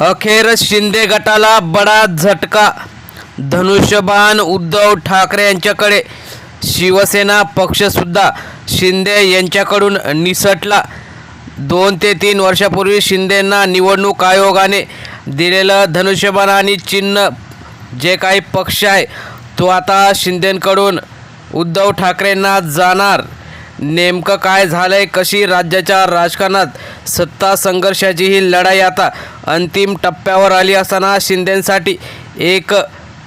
अखेर शिंदे गटाला बडा झटका, धनुष्यबाण उद्धव ठाकरे यांच्याकडे. शिवसेना पक्षसुद्धा शिंदे यांच्याकडून निसटला. 2 ते 3 वर्षापूर्वी शिंदेंना निवडणूक आयोगाने दिलेलं धनुष्यबाण आणि चिन्ह जे काही पक्ष आहे तो आता शिंदेंकडून उद्धव ठाकरेंना जाणार. नेमकं काय झालंय, कशी राज्याच्या राजकारणात सत्ता संघर्षाची ही लढाई आता अंतिम टप्प्यावर आली असताना शिंदेंसाठी एक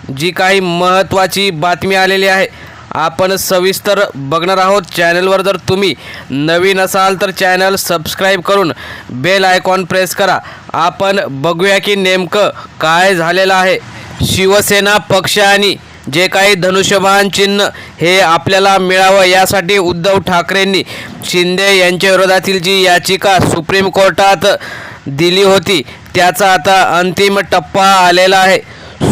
जी काही महत्त्वाची बातमी आलेली आहे, आपण सविस्तर बघणार आहोत. चॅनलवर जर तुम्ही नवीन असाल तर चॅनल सबस्क्राईब करून बेल आयकॉन प्रेस करा. आपण बघूया की नेमकं काय झालेलं आहे. शिवसेना पक्ष आणि जे काही धनुष्यबाण चिन्ह हे आपल्याला मिळावं यासाठी उद्धव ठाकरेंनी शिंदे यांच्या विरोधातील जी याचिका सुप्रीम कोर्टात दिली होती त्याचा आता अंतिम टप्पा आलेला आहे.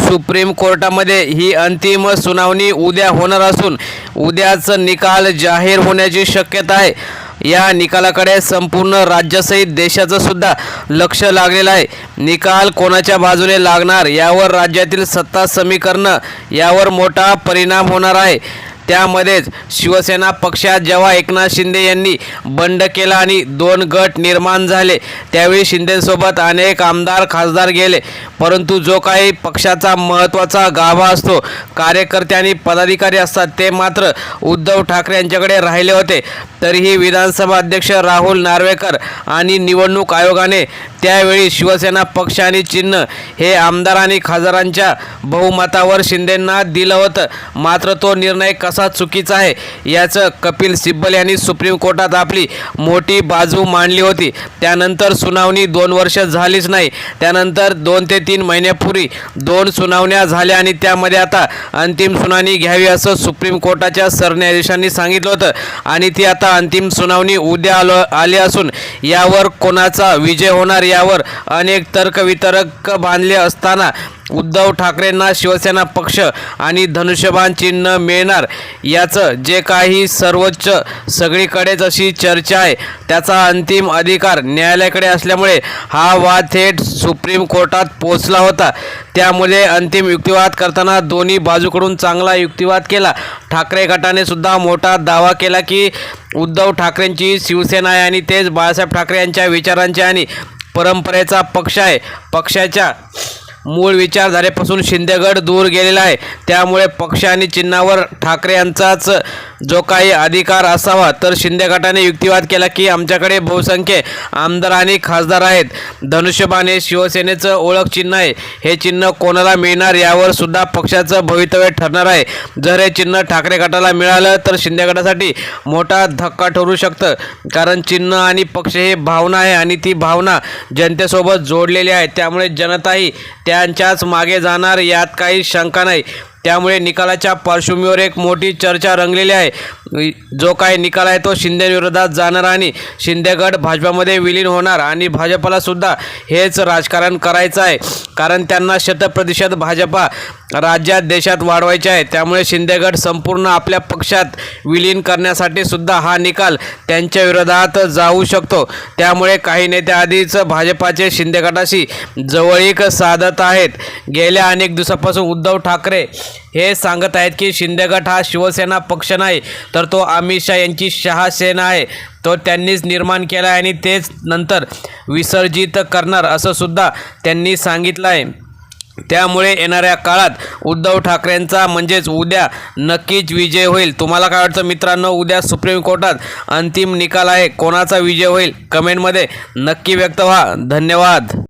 सुप्रीम कोर्टामध्ये ही अंतिम सुनावणी उद्या होणार असून उद्याच निकाल जाहीर होण्याची शक्यता आहे. या निकालाकडे संपूर्ण राज्यासहित देशाचं सुद्धा लक्ष लागलेलं आहे. निकाल कोणाच्या बाजूने लागणार यावर राज्यातील सत्ता समीकरण यावर मोठा परिणाम होणार आहे. त्यामध्येच शिवसेना पक्षात जेव्हा एकनाथ शिंदे यांनी बंड केला आणि 2 गट निर्माण झाले त्यावेळी शिंदेसोबत अनेक आमदार खासदार गेले, परंतु जो काही पक्षाचा महत्त्वाचा गाभा असतो, कार्यकर्ते आणि पदाधिकारी असतात, ते मात्र उद्धव ठाकरे यांच्याकडे राहिले होते. तरीही विधानसभा अध्यक्ष राहुल नार्वेकर आणि निवडणूक आयोगाने त्यावेळी शिवसेना पक्ष आणि चिन्ह हे आमदार आणि खासदारांच्या बहुमतावर शिंदेंना दिलं होतं. मात्र तो निर्णय कसा चुकीचा आहे याचं कपिल सिब्बल यांनी सुप्रीम कोर्टात आपली मोठी बाजू मांडली होती. त्यानंतर सुनावणी 2 वर्ष झालीच नाही. त्यानंतर 2 ते 3 महिन्यापूर्वी 2 सुनावण्या झाल्या आणि त्यामध्ये आता अंतिम सुनावणी घ्यावी असं सुप्रीम कोर्टाच्या सरन्यायाधीशांनी सांगितलं होतं आणि ती आता अंतिम सुनावणी उद्या आली असून यावर कोणाचा विजय होणार यावर अनेक तर्कवितर्क बांधले असताना उद्धव ठाकरेंना शिवसेना पक्ष आणि धनुष्यबाण चिन्ह मिळणार याचं जे काही सर्वोच्च सगळीकडेच अशी चर्चा आहे त्याचा अंतिम अधिकार न्यायालयाकडे असल्यामुळे हा वाद थेट सुप्रीम कोर्टात पोहोचला होता. त्यामुळे अंतिम युक्तिवाद करताना दोन्ही बाजूकडून चांगला युक्तिवाद केला. ठाकरे गटाने सुद्धा मोठा दावा केला की उद्धव ठाकरेंची शिवसेना आहे आणि तेच बाळासाहेब ठाकरे यांच्या विचारांचे आणि परंपरेचा पक्ष आहे. पक्षाच्या मूळ विचारधारेपासून शिंदेगड दूर गेलेला आहे. त्यामुळे पक्ष आणि चिन्हावर ठाकरे यांचाच जो काही अधिकार असावा, तर शिंदे गटाने युक्तिवाद केला की आमच्याकडे बहुसंख्य आमदार आणि खासदार आहेत. धनुष्यबाण हे शिवसेनेचं ओळख चिन्ह आहे. हे चिन्ह कोणाला मिळणार यावर सुद्धा पक्षाचं भवितव्य ठरणार आहे. जर हे चिन्ह ठाकरे गटाला मिळालं तर शिंदे गटासाठी मोठा धक्का ठरू शकतं, कारण चिन्ह आणि पक्ष हे भावना आहे आणि ती भावना जनतेसोबत जोडलेली आहे. त्यामुळे जनताही त्यांच्याच मागे जाणार यात काही शंका नाही. त्यामुळे निकालाच्या पार्श्वभूमीवर एक मोठी चर्चा रंगलेली आहे. जो काही निकाल आहे तो शिंदेविरोधात जाणार आणि शिंदेगड भाजपामध्ये विलीन होणार आणि भाजपला सुद्धा हेच राजकारण करायचं आहे, कारण त्यांना 100% भाजपा राज्यात देशात वाढवायचे आहे. त्यामुळे शिंदेगड संपूर्ण आपल्या पक्षात विलीन करण्यासाठी सुद्धा हा निकाल त्यांच्या विरोधात जाऊ शकतो. त्यामुळे काही नेते आधीच भाजपाचे शिंदेगटाशी जवळीक साधत आहेत. गेल्या अनेक दिवसापासून उद्धव ठाकरे हे सांगत आहेत की शिंदेगट हा शिवसेना पक्ष नाही, तर तो अमित शहा यांची शहासेना आहे. तो त्यांनीच निर्माण केला आहे आणि तेच नंतर विसर्जित करणार असं सुद्धा त्यांनी सांगितलं आहे. त्यामुळे येणाऱ्या काळात उद्धव ठाकरेंचा म्हणजेच उद्या नक्कीच विजय होईल. तुम्हाला काय वाटतं मित्रांनो? उद्या सुप्रीम कोर्टात अंतिम निकाल आहे, कोणाचा विजय होईल कमेंटमध्ये नक्की व्यक्त व्हा. धन्यवाद.